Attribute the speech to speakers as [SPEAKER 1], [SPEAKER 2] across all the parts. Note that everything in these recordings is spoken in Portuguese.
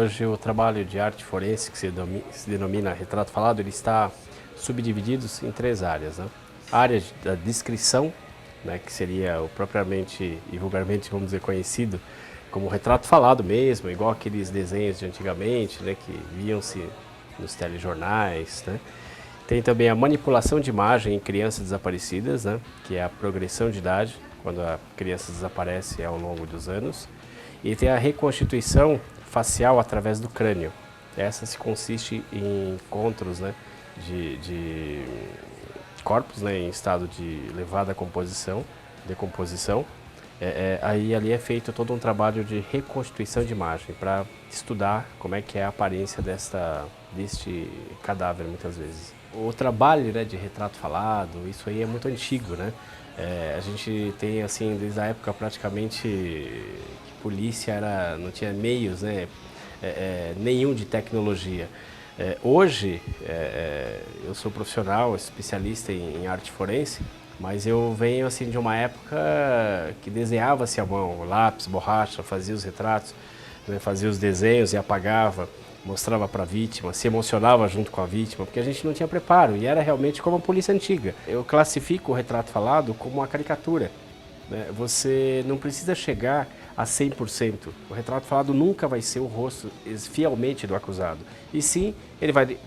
[SPEAKER 1] Hoje o trabalho de arte forense, que se denomina retrato falado, ele está subdividido em três áreas, né? A área da descrição, né, que seria o propriamente e vulgarmente, vamos dizer, conhecido como retrato falado mesmo, igual aqueles desenhos de antigamente, né, que viam-se nos telejornais, né? Tem também a manipulação de imagem em crianças desaparecidas, né, que é a progressão de idade, quando a criança desaparece ao longo dos anos. E tem a reconstituição facial através do crânio. Essa se consiste em encontros, né, de corpos, né, em estado de elevada decomposição. Aí ali é feito todo um trabalho de reconstituição de imagem para estudar como é que é a aparência deste cadáver, muitas vezes. O trabalho, né, de retrato falado, isso aí é muito antigo, né? A gente tem, assim, desde a época praticamente que polícia não tinha meios, né, nenhum de tecnologia. Hoje, eu sou profissional, especialista em arte forense, mas eu venho assim de uma época que desenhava-se à mão, lápis, borracha, fazia os retratos, né, fazia os desenhos e apagava, mostrava para a vítima, se emocionava junto com a vítima, porque a gente não tinha preparo e era realmente como a polícia antiga. Eu classifico o retrato falado como uma caricatura, né? Você não precisa chegar a 100%. O retrato falado nunca vai ser o rosto fielmente do acusado. E sim, ele vai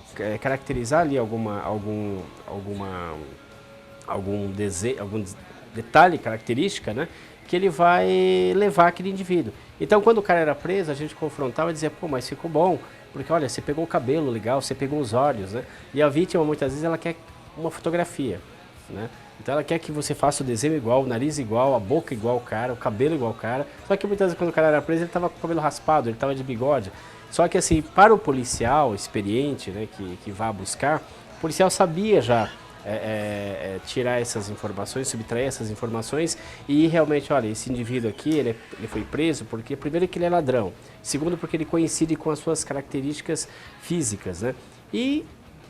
[SPEAKER 1] caracterizar ali algum detalhe, característica, né, que ele vai levar aquele indivíduo. Então, quando o cara era preso, a gente confrontava e dizia, pô, mas ficou bom, porque olha, você pegou o cabelo legal, você pegou os olhos, né? E a vítima, muitas vezes, ela quer uma fotografia, né? Então ela quer que você faça o desenho igual, o nariz igual, a boca igual o cara, o cabelo igual o cara. Só que muitas vezes quando o cara era preso, ele estava com o cabelo raspado, ele estava de bigode. Só que assim, para o policial experiente, né, que vá buscar, o policial sabia já tirar essas informações, subtrair essas informações e realmente, olha, esse indivíduo aqui, ele foi preso porque, primeiro, que ele é ladrão, segundo, porque ele coincide com as suas características físicas, né? E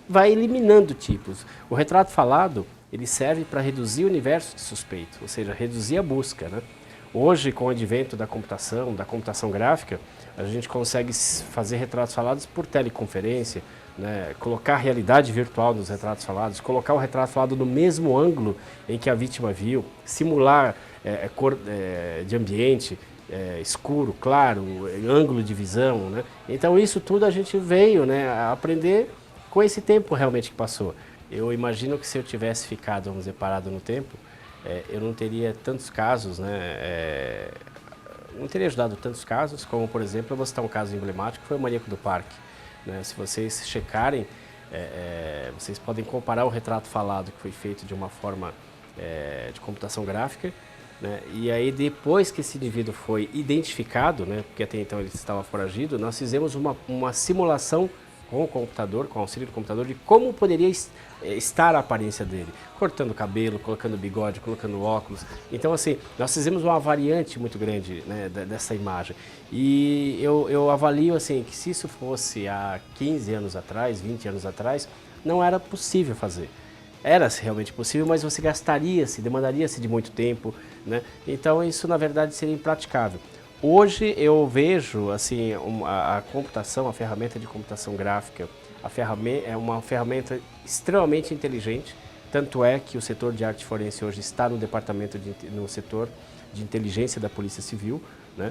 [SPEAKER 1] vai eliminando tipos. O retrato falado, ele serve para reduzir o universo de suspeito, ou seja, reduzir a busca, né? Hoje, com o advento da computação gráfica, a gente consegue fazer retratos falados por teleconferência, né, colocar a realidade virtual nos retratos falados, colocar o retrato falado no mesmo ângulo em que a vítima viu, simular cor de ambiente, escuro, claro, ângulo de visão, né? Então isso tudo a gente veio, né, a aprender com esse tempo realmente que passou. Eu imagino que se eu tivesse ficado, vamos dizer, parado no tempo, eu não teria tantos casos, né, não teria ajudado tantos casos, como, por exemplo, eu vou citar um caso emblemático, que foi o Maníaco do Parque. Né? Se vocês checarem, vocês podem comparar o retrato falado que foi feito de uma forma de computação gráfica, né? E aí depois que esse indivíduo foi identificado, né, porque até então ele estava foragido, nós fizemos uma simulação com o computador, com o auxílio do computador, de como poderia estar a aparência dele. Cortando o cabelo, colocando bigode, colocando óculos. Então, assim, nós fizemos uma variante muito grande, né, dessa imagem. E eu avalio, assim, que se isso fosse há 15 anos atrás, 20 anos atrás, não era possível fazer. Era realmente possível, mas você demandaria-se de muito tempo, né? Então, isso, na verdade, seria impraticável. Hoje eu vejo assim a computação, a ferramenta de computação gráfica, é uma ferramenta extremamente inteligente, tanto é que o setor de arte forense hoje está no setor de inteligência da Polícia Civil, né?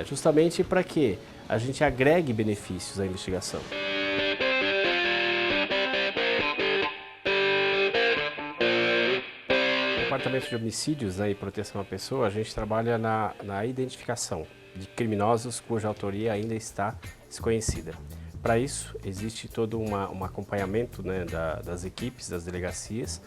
[SPEAKER 1] Justamente para que a gente agregue benefícios à investigação. No Departamento de Homicídios, né, e Proteção à Pessoa, a gente trabalha na identificação de criminosos cuja autoria ainda está desconhecida. Para isso, existe todo um acompanhamento, né, das equipes, das delegacias,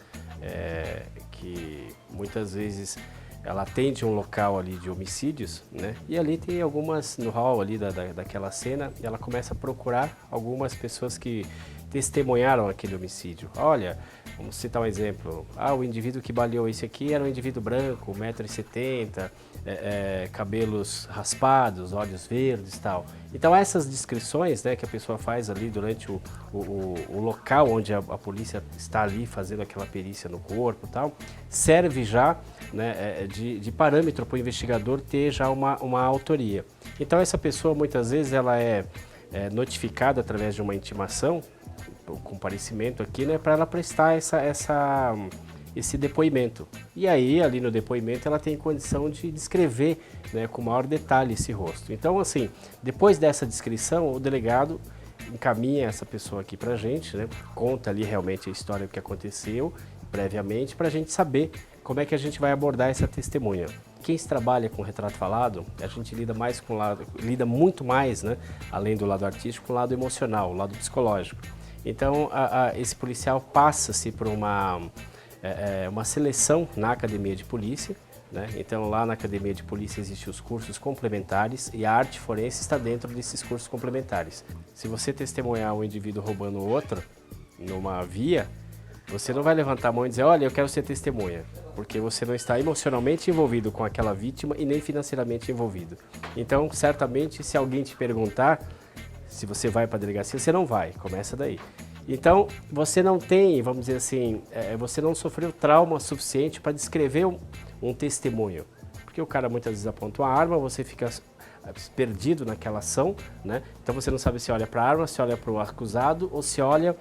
[SPEAKER 1] que muitas vezes ela atende um local ali de homicídios, né, e ali tem algumas, no hall ali daquela cena, e ela começa a procurar algumas pessoas que testemunharam aquele homicídio. Olha, Vamos citar um exemplo. Ah, o indivíduo que baleou esse aqui era um indivíduo branco, 1,70 m, cabelos raspados, olhos verdes e tal. Então essas descrições, né, que a pessoa faz ali durante o local onde a polícia está ali fazendo aquela perícia no corpo e tal, serve já, né, de parâmetro para o investigador ter já uma autoria. Então essa pessoa muitas vezes ela é notificada através de uma intimação, o comparecimento aqui, né, para ela prestar esse depoimento. E aí, ali no depoimento, ela tem condição de descrever, né, com maior detalhe esse rosto. Então, assim, depois dessa descrição, o delegado encaminha essa pessoa aqui para a gente, né, conta ali realmente a história do que aconteceu previamente, para a gente saber como é que a gente vai abordar essa testemunha. Quem trabalha com retrato falado, a gente lida mais com o lado, lida muito mais, né, além do lado artístico, com o lado emocional, o lado psicológico. Então, esse policial passa-se por uma seleção na academia de polícia, né? Então, lá na academia de polícia existem os cursos complementares e a arte forense está dentro desses cursos complementares. Se você testemunhar um indivíduo roubando o outro numa via, você não vai levantar a mão e dizer, olha, eu quero ser testemunha, porque você não está emocionalmente envolvido com aquela vítima e nem financeiramente envolvido. Então, certamente, se alguém te perguntar se você vai para a delegacia, você não vai, começa daí. Então, você não tem, vamos dizer assim, você não sofreu trauma suficiente para descrever um testemunho. Porque o cara muitas vezes aponta uma arma, você fica perdido naquela ação, né? Então você não sabe se olha para a arma, se olha para o acusado ou se olha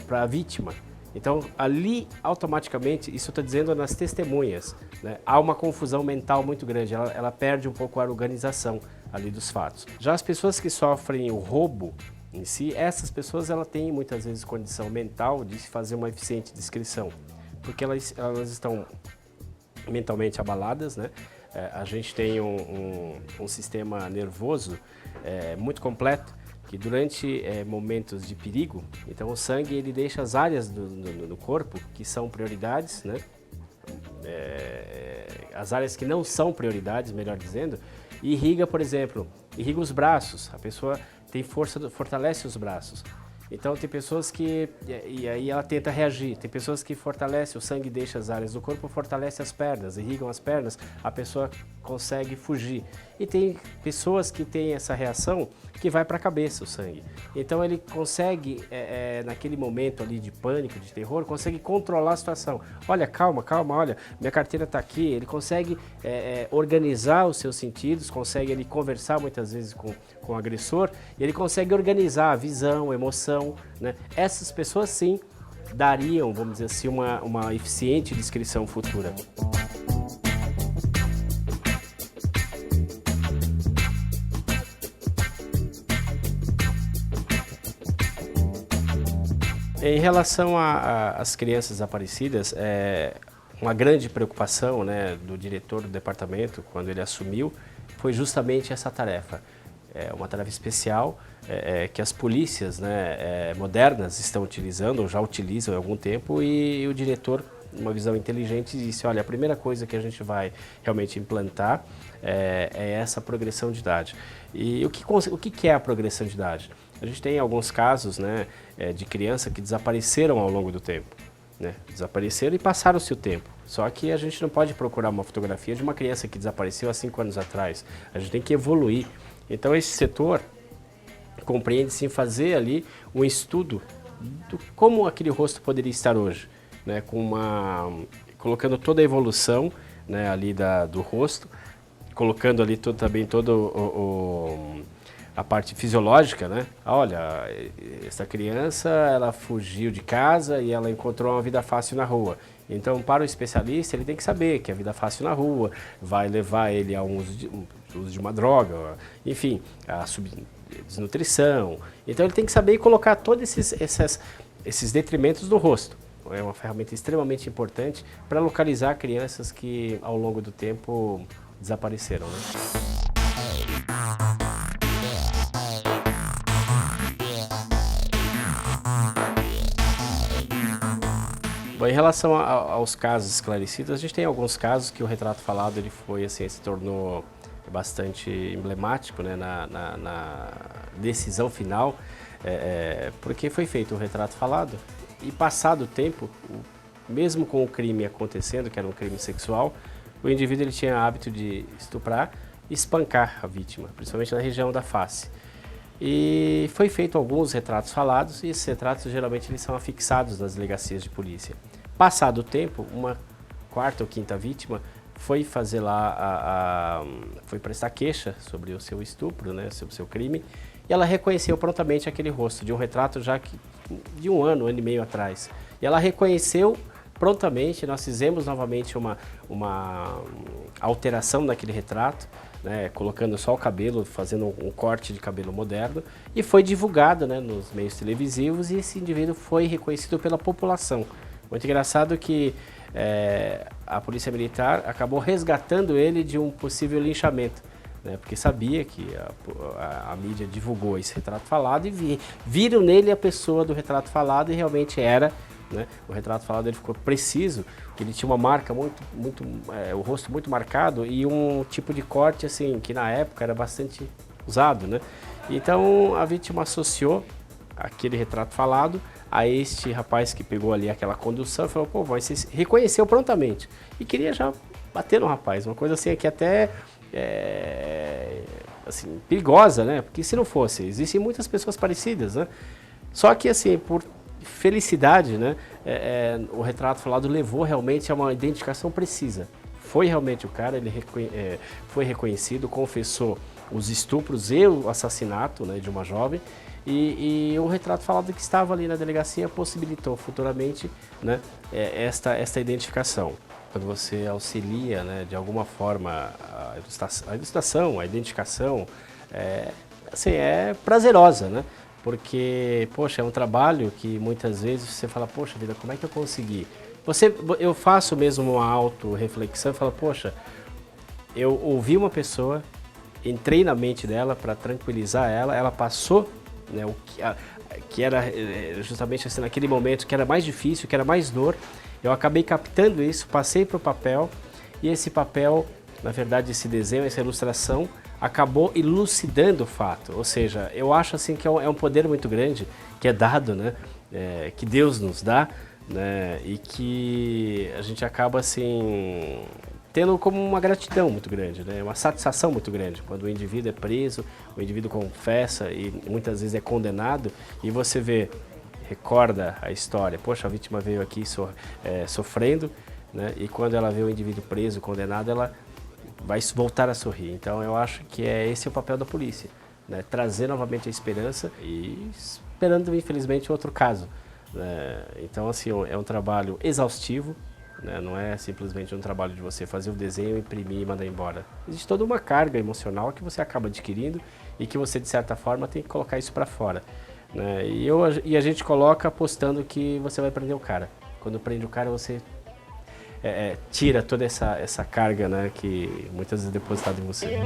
[SPEAKER 1] para a vítima. Então, ali, automaticamente, isso está dizendo nas testemunhas, né? Há uma confusão mental muito grande, ela perde um pouco a organização ali dos fatos. Já as pessoas que sofrem o roubo em si, essas pessoas têm muitas vezes condição mental de se fazer uma eficiente descrição, porque elas estão mentalmente abaladas, né? A gente tem um sistema nervoso muito completo, que durante momentos de perigo, então o sangue ele deixa as áreas do corpo que são prioridades, né? As áreas que não são prioridades, melhor dizendo, e irriga, por exemplo, irriga os braços, a pessoa tem força, fortalece os braços. Então tem pessoas que, e aí ela tenta reagir, tem pessoas que fortalecem, o sangue deixa as áreas do corpo, fortalece as pernas, irrigam as pernas, a pessoa consegue fugir. E tem pessoas que têm essa reação que vai para a cabeça o sangue. Então ele consegue, naquele momento ali de pânico, de terror, consegue controlar a situação. Olha, calma, olha, minha carteira está aqui. Ele consegue organizar os seus sentidos, consegue ele conversar muitas vezes com o agressor, e ele consegue organizar a visão, a emoção, né? Essas pessoas sim dariam, vamos dizer assim, uma eficiente descrição futura. Em relação às crianças desaparecidas, uma grande preocupação, né, do diretor do departamento, quando ele assumiu, foi justamente essa tarefa. Uma tarefa especial que as polícias, né, modernas estão utilizando, ou já utilizam há algum tempo, e o diretor, uma visão inteligente, disse, olha, a primeira coisa que a gente vai realmente implantar é essa progressão de idade. E o que é a progressão de idade? A gente tem alguns casos, né, de criança que desapareceram ao longo do tempo, né? Desapareceram e passaram-se o tempo. Só que a gente não pode procurar uma fotografia de uma criança que desapareceu há 5 anos atrás. A gente tem que evoluir. Então esse setor compreende sim fazer ali um estudo de como aquele rosto poderia estar hoje, né? Colocando toda a evolução, né, ali do rosto, colocando ali também todo a parte fisiológica, né? Olha, essa criança, ela fugiu de casa e ela encontrou uma vida fácil na rua. Então, para o especialista, ele tem que saber que a vida fácil na rua vai levar ele a um uso de uma droga, enfim, a desnutrição. Então, ele tem que saber colocar todos esses detrimentos no rosto. É uma ferramenta extremamente importante para localizar crianças que, ao longo do tempo, desapareceram, né? Bom, em relação aos casos esclarecidos, a gente tem alguns casos que o retrato falado ele foi assim, se tornou bastante emblemático, né, na decisão final, porque foi feito o retrato falado E passado o tempo, mesmo com o crime acontecendo, que era um crime sexual, o indivíduo ele tinha hábito de estuprar e espancar a vítima, principalmente na região da face. E foi feito alguns retratos falados, e esses retratos geralmente eles são afixados nas delegacias de polícia. Passado o tempo, uma quarta ou quinta vítima foi fazer lá, foi prestar queixa sobre o seu estupro, né, sobre o seu crime, e ela reconheceu prontamente aquele rosto, de um retrato já de um ano e meio atrás. E ela reconheceu prontamente, nós fizemos novamente uma alteração naquele retrato, né, colocando só o cabelo, fazendo um corte de cabelo moderno, e foi divulgado, né, nos meios televisivos, e esse indivíduo foi reconhecido pela população. Muito engraçado que a Polícia Militar acabou resgatando ele de um possível linchamento, né, porque sabia que a mídia divulgou esse retrato falado e viram nele a pessoa do retrato falado, e realmente era, né, o retrato falado ele ficou preciso, que ele tinha uma marca o rosto muito marcado e um tipo de corte assim que na época era bastante usado, né? Então a vítima associou aquele retrato falado a este rapaz que pegou ali aquela condução e falou, pô, você reconheceu prontamente e queria já bater no rapaz, uma coisa assim que até assim, perigosa, né? Porque se não fosse, existem muitas pessoas parecidas, né? Só que assim, por felicidade, né? O retrato falado levou realmente a uma identificação precisa. Foi realmente o cara, ele foi reconhecido, confessou os estupros e o assassinato, né, de uma jovem, e o retrato falado que estava ali na delegacia possibilitou futuramente, né, esta identificação. Quando você auxilia, né, de alguma forma a ilustração, a identificação, assim, é prazerosa, né? Porque, poxa, é um trabalho que muitas vezes você fala, poxa vida, como é que eu consegui? Eu faço mesmo uma auto-reflexão e falo, poxa, eu ouvi uma pessoa, entrei na mente dela para tranquilizar ela, ela passou, né, que era justamente assim, naquele momento que era mais difícil, que era mais dor, eu acabei captando isso, passei para o papel, e esse papel, na verdade, esse desenho, essa ilustração, acabou elucidando o fato. Ou seja, eu acho assim que é um poder muito grande que é dado, né, que Deus nos dá, né, e que a gente acaba assim tendo como uma gratidão muito grande, né, uma satisfação muito grande quando o indivíduo é preso, o indivíduo confessa e muitas vezes é condenado, e você recorda a história, poxa, a vítima veio aqui sofrendo, né, e quando ela vê o indivíduo preso, condenado, ela vai voltar a sorrir. Então eu acho que esse é o papel da polícia, né? Trazer novamente a esperança e esperando, infelizmente, outro caso, né? Então assim, é um trabalho exaustivo, né? Não é simplesmente um trabalho de você fazer o desenho, imprimir e mandar embora. Existe toda uma carga emocional que você acaba adquirindo e que você, de certa forma, tem que colocar isso para fora, né? E a gente coloca apostando que você vai prender o cara. Quando prende o cara, você tira toda essa carga, né, que muitas vezes é depositada em você.